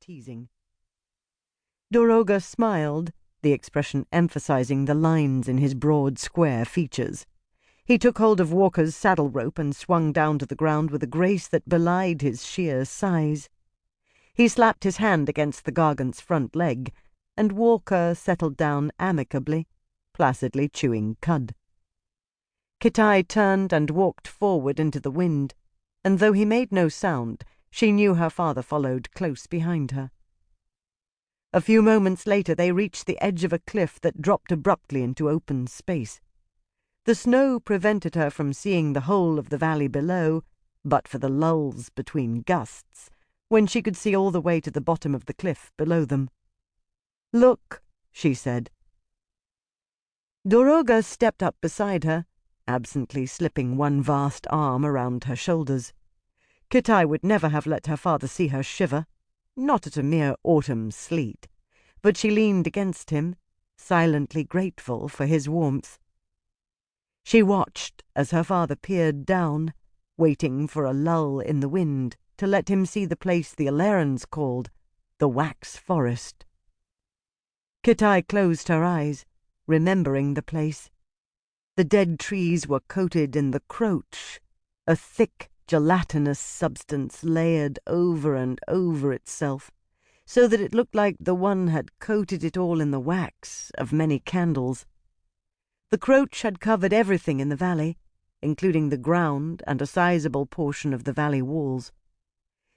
teasing. Doroga smiled, the expression emphasizing the lines in his broad, square features. He took hold of Walker's saddle rope and swung down to the ground with a grace that belied his sheer size. He slapped his hand against the Gargant's front leg, and Walker settled down amicably, placidly chewing cud. Kitai turned and walked forward into the wind, and though he made no sound, she knew her father followed close behind her. A few moments later they reached the edge of a cliff that dropped abruptly into open space. The snow prevented her from seeing the whole of the valley below, but for the lulls between gusts, when she could see all the way to the bottom of the cliff below them. "Look," she said. Doroga stepped up beside her, absently slipping one vast arm around her shoulders. Kitai would never have let her father see her shiver, not at a mere autumn sleet, but she leaned against him, silently grateful for his warmth. She watched as her father peered down, waiting for a lull in the wind to let him see the place the Alerans called the Wax Forest. Kitai closed her eyes, remembering the place. The dead trees were coated in the croach, a thick, gelatinous substance layered over and over itself, so that it looked like the one had coated it all in the wax of many candles. The croach had covered everything in the valley, including the ground and a sizable portion of the valley walls.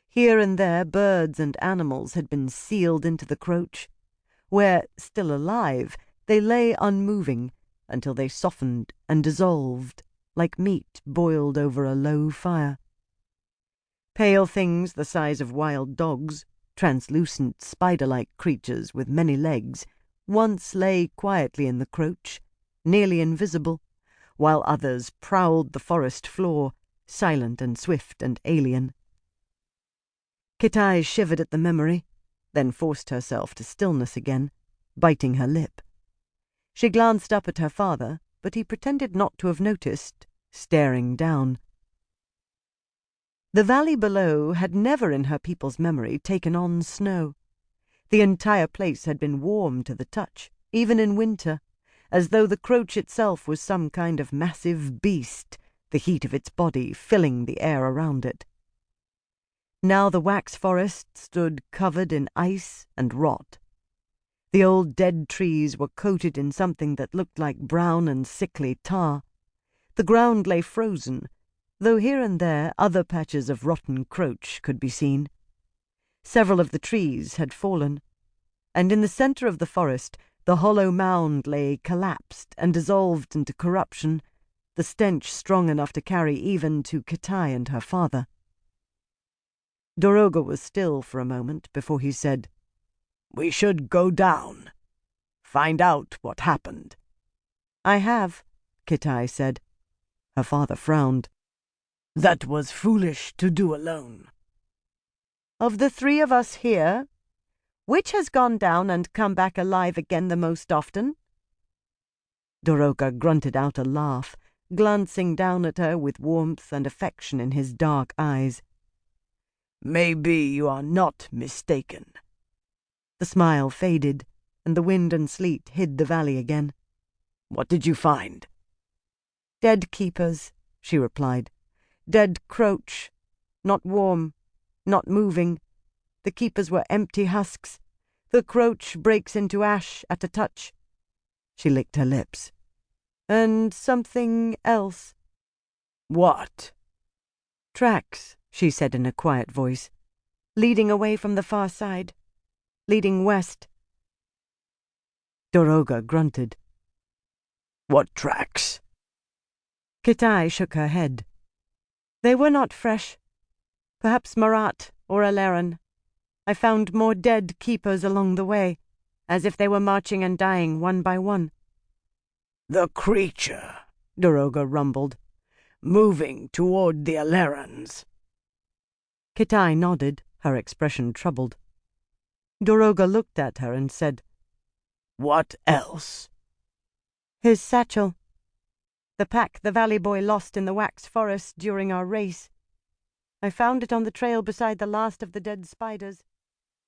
Here and there birds and animals had been sealed into the croach, where, still alive, they lay unmoving until they softened and dissolved, like meat boiled over a low fire. Pale things the size of wild dogs, translucent spider-like creatures with many legs, once lay quietly in the croach, nearly invisible, while others prowled the forest floor, silent and swift and alien. Kitai shivered at the memory, then forced herself to stillness again, biting her lip. She glanced up at her father, but he pretended not to have noticed, staring down. The valley below had never in her people's memory taken on snow. The entire place had been warm to the touch, even in winter, as though the croach itself was some kind of massive beast, the heat of its body filling the air around it. Now the wax forest stood covered in ice and rot. The old dead trees were coated in something that looked like brown and sickly tar. The ground lay frozen, though here and there other patches of rotten croach could be seen. Several of the trees had fallen, and in the center of the forest the hollow mound lay collapsed and dissolved into corruption, the stench strong enough to carry even to Kitai and her father. Doroga was still for a moment before he said, "We should go down. Find out what happened." "I have," Kitai said. Her father frowned. "That was foolish to do alone." "Of the three of us here, which has gone down and come back alive again the most often?" Doroga grunted out a laugh, glancing down at her with warmth and affection in his dark eyes. "Maybe you are not mistaken." The smile faded, and the wind and sleet hid the valley again. "What did you find?" "Dead keepers," she replied. "Dead croach. Not warm, not moving. The keepers were empty husks. The croach breaks into ash at a touch." She licked her lips. "And something else." "What?" "Tracks," she said in a quiet voice. "Leading away from the far side. Leading west." Doroga grunted. "What tracks?" Kitai shook her head. "They were not fresh. Perhaps Marat or Aleran. I found more dead keepers along the way, as if they were marching and dying one by one." "The creature," Doroga rumbled, "moving toward the Alerans." Kitai nodded, her expression troubled. Doroga looked at her and said, "What else?" "His satchel. The pack the valley boy lost in the wax forest during our race. I found it on the trail beside the last of the dead spiders."